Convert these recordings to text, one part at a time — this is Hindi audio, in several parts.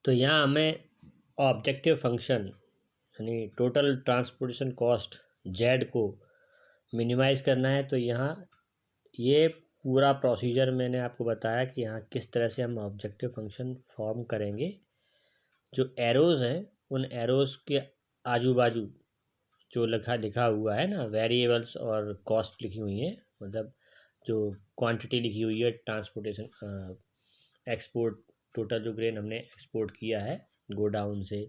तो यहाँ हमें ऑब्जेक्टिव फंक्शन यानी टोटल ट्रांसपोर्टेशन कॉस्ट जेड को मिनिमाइज़ करना है। तो यहाँ ये पूरा प्रोसीजर मैंने आपको बताया कि यहाँ किस तरह से हम ऑब्जेक्टिव फंक्शन फॉर्म करेंगे। जो एरोज़ हैं उन एरोज़ के आजू बाजू जो लिखा हुआ है ना, वेरिएबल्स और कॉस्ट लिखी हुई हैं, मतलब जो क्वांटिटी लिखी हुई है ट्रांसपोर्टेशन एक्सपोर्ट, टोटल जो ग्रेन हमने एक्सपोर्ट किया है गोडाउन से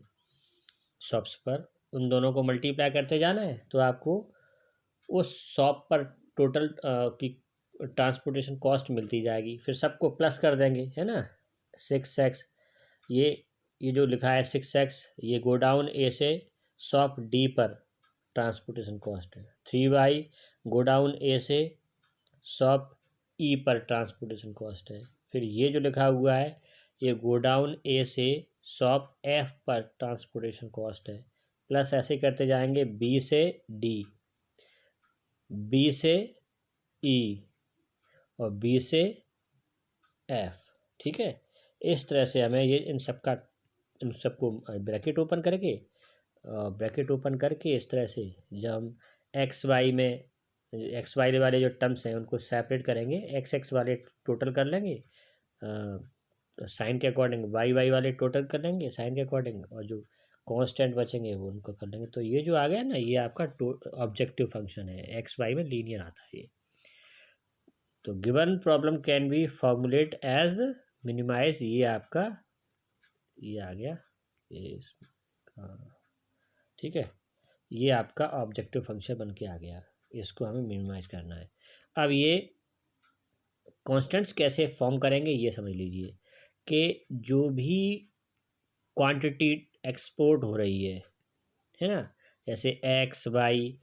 शॉप्स पर, उन दोनों को मल्टीप्लाई करते जाना है। तो आपको उस शॉप पर टोटल की ट्रांसपोर्टेशन कॉस्ट मिलती जाएगी। फिर सबको प्लस कर देंगे, है ना। 6x, ये जो लिखा है 6x, ये गोडाउन ए से शॉप डी पर ट्रांसपोर्टेशन कॉस्ट है। 3y गोडाउन ए से शॉप ई पर ट्रांसपोर्टेशन कॉस्ट है। फिर ये जो लिखा हुआ है ये गोडाउन ए से शॉप एफ पर ट्रांसपोर्टेशन कॉस्ट है। प्लस ऐसे करते जाएंगे बी से डी, बी से ई और बी से एफ। ठीक है, इस तरह से हमें ये इन सबको ब्रैकेट ओपन करके इस तरह से जब हम एक्स वाई वाले जो टर्म्स हैं उनको सेपरेट करेंगे, एक्स एक्स वाले टोटल कर लेंगे साइन के अकॉर्डिंग, वाई वाले टोटल कर लेंगे साइन के अकॉर्डिंग, और जो कांस्टेंट बचेंगे वो उनको कर लेंगे। तो ये जो आ गया ना, ये आपका ऑब्जेक्टिव फंक्शन है, एक्स वाई में लीनियर आता है ये। तो given problem can be formulate as minimise, ये आपका ये आ गया ये ठीक है, ये आपका ऑब्जेक्टिव फंक्शन बन के आ गया। इसको हमें मिनिमाइज करना है। अब ये कॉन्स्टेंट्स कैसे फॉर्म करेंगे ये समझ लीजिए कि जो भी क्वांटिटी एक्सपोर्ट हो रही है ना, जैसे एक्स वाई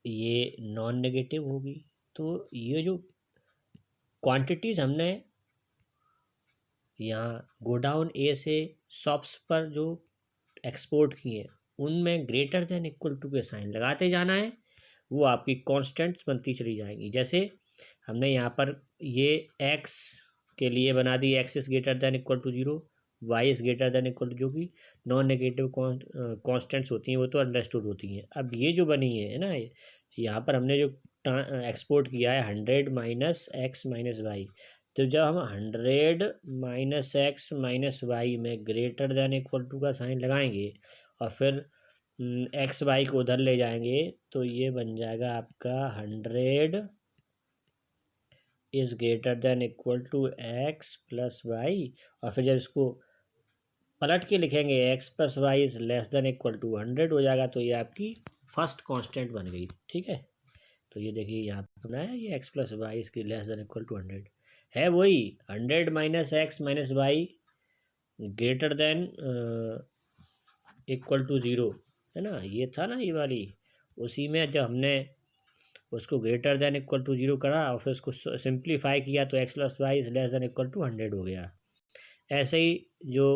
ये नॉन नेगेटिव होगी। तो ये जो क्वांटिटीज़ हमने यहाँ गोडाउन ए से शॉप्स पर जो एक्सपोर्ट किए उनमें ग्रेटर देन इक्वल टू के साइन लगाते जाना है। वो आपकी कांस्टेंट्स बनती चली जाएंगी। जैसे हमने यहाँ पर ये एक्स के लिए बना दी, X is greater than equal to 0, Y is greater than equal to, जो कि नॉन नेगेटिव कांस्टेंट्स होती हैं वो तो अंडरस्टूड होती हैं। अब ये जो बनी है ना, यहाँ पर हमने जो एक्सपोर्ट किया है 100 माइनस एक्स माइनस वाई। तो जब हम 100 माइनस एक्स माइनस वाई में ग्रेटर देन इक्वल टू का साइन लगाएंगे और फिर एक्स वाई को उधर ले जाएंगे तो ये बन जाएगा आपका 100 is greater than equal to x plus y. और फिर जब इसको पलट के लिखेंगे x plus y is less than equal to 100 हो जाएगा। तो ये आपकी फर्स्ट कांस्टेंट बन गई। ठीक है, तो ये देखिए यहाँ पर बनाया, ये एक्स प्लस वाई इसकी लेस देन इक्वल टू 100 है। वही 100 minus x minus y greater than equal to 0 है ना, ये था ना ये वाली। उसी में जब हमने उसको ग्रेटर देन इक्वल टू 0 करा और फिर उसको सिंप्लीफाई किया तो x plus y is less than equal to 100 हो गया। ऐसे ही जो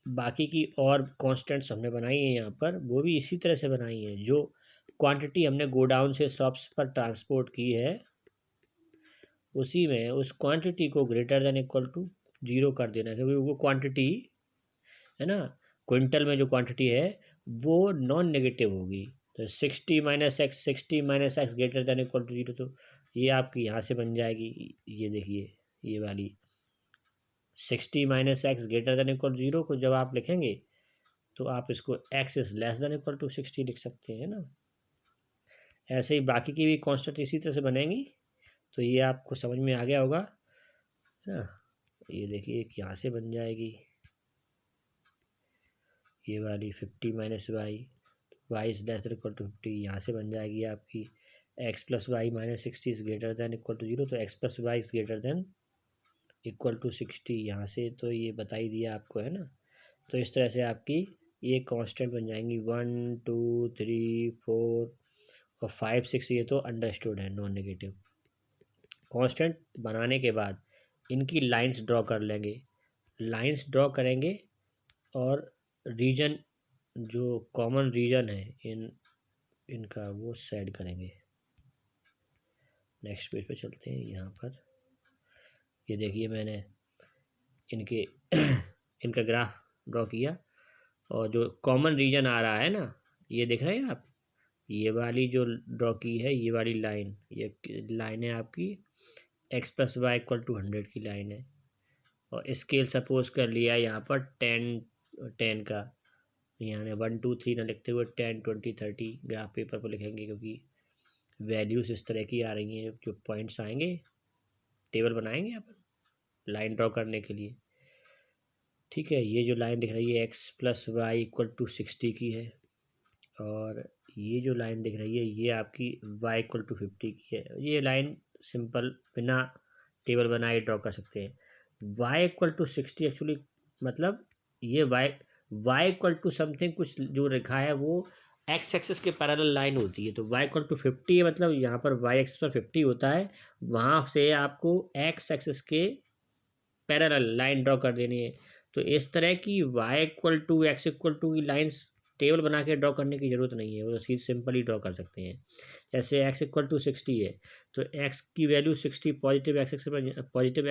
बाकी की और कांस्टेंट्स हमने बनाई हैं यहाँ पर, वो भी इसी तरह से बनाई हैं। जो क्वांटिटी हमने गोडाउन से शॉप्स पर ट्रांसपोर्ट की है उसी में उस क्वांटिटी को ग्रेटर देन इक्वल टू 0 कर देना, क्योंकि वो क्वांटिटी है ना, क्विंटल में जो क्वांटिटी है वो नॉन नेगेटिव होगी। तो 60 minus x greater than equal to 0, तो ये आपकी यहाँ से बन जाएगी। ये देखिए ये वाली 60 minus x greater than equal to 0 को जब आप लिखेंगे तो आप इसको x is less than equal to 60 लिख सकते हैं ना। ऐसे ही बाकी की भी कॉन्स्टेंट इसी तरह से बनेंगी। तो ये आपको समझ में आ गया होगा, है ना। ये देखिए एक यहाँ से बन जाएगी ये वाली 50 minus y is less than equal to 50, यहाँ से बन जाएगी आपकी x plus y minus 60 is greater than equal to 0, तो x plus y is greater than equal to 60 यहाँ से। तो ये बता ही दिया आपको, है ना। तो इस तरह से आपकी ये कांस्टेंट बन जाएंगी 1 2 3 4 और 5 6, ये तो अंडरस्टूड है नॉन नेगेटिव। कांस्टेंट बनाने के बाद इनकी लाइंस ड्रॉ कर लेंगे, लाइंस ड्रॉ करेंगे और रीजन जो कॉमन रीजन है इनका वो सेट करेंगे। नेक्स्ट पेज पे चलते हैं। यहाँ पर ये देखिए मैंने इनके इनका ग्राफ ड्रॉ किया, और जो कॉमन रीजन आ रहा है ना, ये देख रहे हैं आप, ये वाली जो ड्रॉ की है, ये वाली लाइन, ये लाइन है आपकी x plus y equal to 100 की लाइन है, और स्केल सपोज कर लिया यहाँ पर 10 का, यहाँ 1 2 3 ना लिखते हुए 10 20 30 ग्राफ पेपर पर लिखेंगे, क्योंकि वैल्यूज़ इस तरह की आ रही हैं। जो पॉइंट्स आएंगे, टेबल बनाएंगे अपन लाइन ड्रॉ करने के लिए, ठीक है। ये जो लाइन दिख रही है x plus y equal to 60 की है, और ये जो लाइन दिख रही है ये आपकी y इक्वल टू 50 की है। ये लाइन सिंपल बिना टेबल बनाए ड्रॉ कर सकते हैं। y इक्वल टू 60 एक्चुअली मतलब ये y इक्वल टू समथिंग कुछ जो लिखा है वो x एक्सिस के पैरेलल लाइन होती है। तो y इक्वल टू 50 है, मतलब यहाँ पर y एक्सिस पर 50 होता है, वहाँ से आपको x एक्सिस के पैरेलल लाइन ड्रॉ कर देनी है। तो इस तरह की y equal to x equal to की लाइंस टेबल बना के ड्रॉ करने की ज़रूरत नहीं है, वो सीध सिंपली ड्रॉ कर सकते हैं। जैसे x इक्वल टू 60 है, तो x की वैल्यू 60 पॉजिटिव x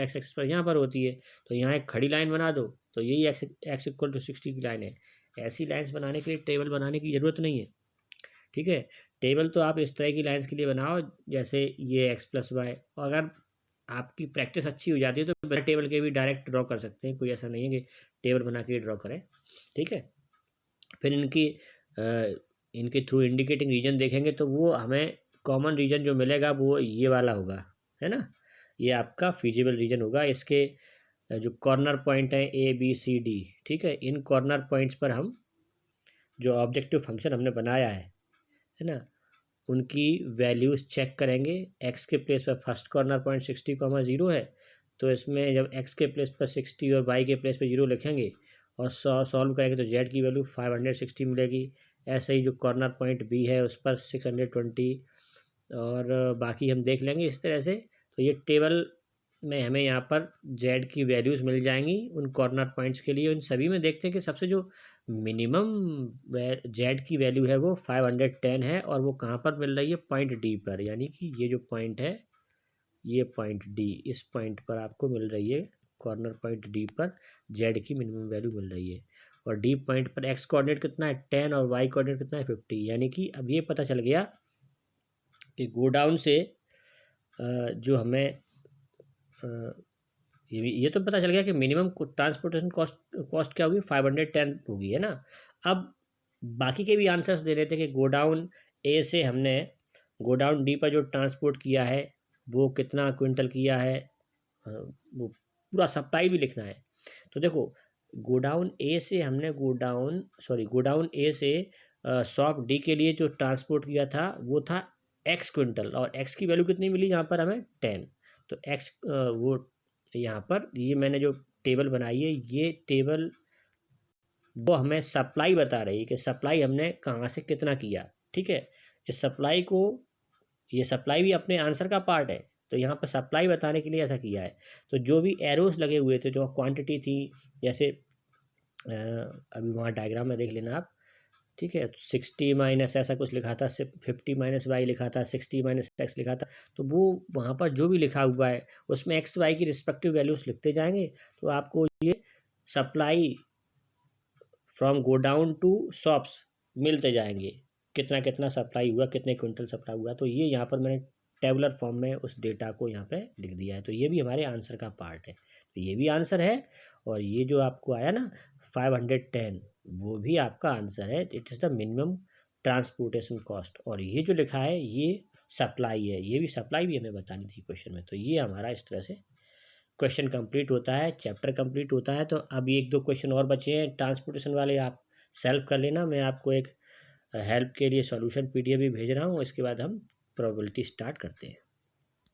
एक्सिस पर यहाँ पर होती है, तो यहाँ एक खड़ी लाइन बना दो, तो यही x इक्वल टू 60 की लाइन है। ऐसी लाइन्स बनाने के लिए टेबल बनाने की ज़रूरत नहीं है, ठीक है। टेबल तो आप इस तरह की लाइन्स के लिए बनाओ, जैसे ये x प्लस वाई, और अगर आपकी प्रैक्टिस अच्छी हो जाती है तो बिना टेबल के भी डायरेक्ट ड्रॉ कर सकते हैं, कोई ऐसा नहीं है कि टेबल बना के ड्रॉ करें, ठीक है। फिर इनके थ्रू इंडिकेटिंग रीजन देखेंगे तो वो हमें कॉमन रीजन जो मिलेगा वो ये वाला होगा, है ना, ये आपका फिजिबल रीजन होगा। इसके जो कॉर्नर पॉइंट है ABCD, ठीक है, इन कॉर्नर पॉइंट्स पर हम जो ऑब्जेक्टिव फंक्शन हमने बनाया है ना, उनकी वैल्यूज़ चेक करेंगे। x के प्लेस पर फर्स्ट कॉर्नर पॉइंट 60,0 है, तो इसमें जब x के प्लेस पर 60 और y के प्लेस पर 0 लिखेंगे और सॉल्व करेंगे तो z की वैल्यू 560 मिलेगी। ऐसे ही जो कॉर्नर पॉइंट b है उस पर 620, और बाकी हम देख लेंगे इस तरह से। तो ये टेबल में हमें यहाँ पर z की वैल्यूज़ मिल जाएंगी उन कॉर्नर पॉइंट्स के लिए। उन सभी में देखते हैं कि सबसे जो मिनिमम z की वैल्यू है वो 510 है, और वो कहाँ पर मिल रही है, पॉइंट D पर, यानी कि ये जो पॉइंट है, ये पॉइंट D, इस पॉइंट पर आपको मिल रही है, कॉर्नर पॉइंट D पर z की मिनिमम वैल्यू मिल रही है। और D पॉइंट पर x कोऑर्डिनेट कितना है 10 और y कोऑर्डिनेट कितना है 50, यानी कि अब ये पता चल गया कि गो डाउन से जो हमें ये तो पता चल गया कि मिनिमम ट्रांसपोर्टेशन कॉस्ट क्या होगी, 510 होगी, है ना। अब बाकी के भी आंसर्स दे रहे थे कि गोडाउन ए से हमने गोडाउन डी पर जो ट्रांसपोर्ट किया है वो कितना क्विंटल किया है, वो पूरा सप्लाई भी लिखना है। तो देखो गोडाउन ए से हमने गोडाउन ए से शॉप डी के लिए जो ट्रांसपोर्ट किया था वो था x क्विंटल, और x की वैल्यू कितनी मिली यहाँ पर हमें 10। तो x वो यहाँ पर ये मैंने जो टेबल बनाई है, ये टेबल वो हमें सप्लाई बता रही है कि सप्लाई हमने कहाँ से कितना किया, ठीक है। इस सप्लाई को, ये सप्लाई भी अपने आंसर का पार्ट है, तो यहाँ पर सप्लाई बताने के लिए ऐसा किया है। तो जो भी एरोस लगे हुए थे, जो क्वांटिटी थी, जैसे अभी वहाँ डायग्राम में देख लेना आप, ठीक है, 60 माइनस ऐसा कुछ लिखा था, 50 माइनस वाई लिखा था, 60 माइनस एक्स लिखा था। तो वो वहाँ पर जो भी लिखा हुआ है उसमें एक्स वाई की रिस्पेक्टिव वैल्यूज़ लिखते जाएंगे, तो आपको ये supply from godown to shops मिलते जाएंगे, कितना कितना सप्लाई हुआ, कितने क्विंटल सप्लाई हुआ। तो ये यहाँ पर मैंने टेबुलर फॉर्म में उस डेटा को यहाँ पे लिख दिया है। तो ये भी हमारे आंसर का पार्ट है, तो ये भी आंसर है। और ये जो आपको आया ना 510, वो भी आपका आंसर है। It is the minimum transportation cost, और ये जो लिखा है ये सप्लाई है, ये भी सप्लाई भी हमें बतानी थी क्वेश्चन में। तो ये हमारा इस तरह से क्वेश्चन कंप्लीट होता है, चैप्टर कंप्लीट होता है। तो अब एक दो क्वेश्चन और बचे हैं ट्रांसपोर्टेशन वाले, आप सॉल्व कर लेना। मैं आपको एक हेल्प के लिए सॉल्यूशन PDF भी भेज रहा हूँ, इसके बाद हम प्रोबेबिलिटी स्टार्ट करते हैं।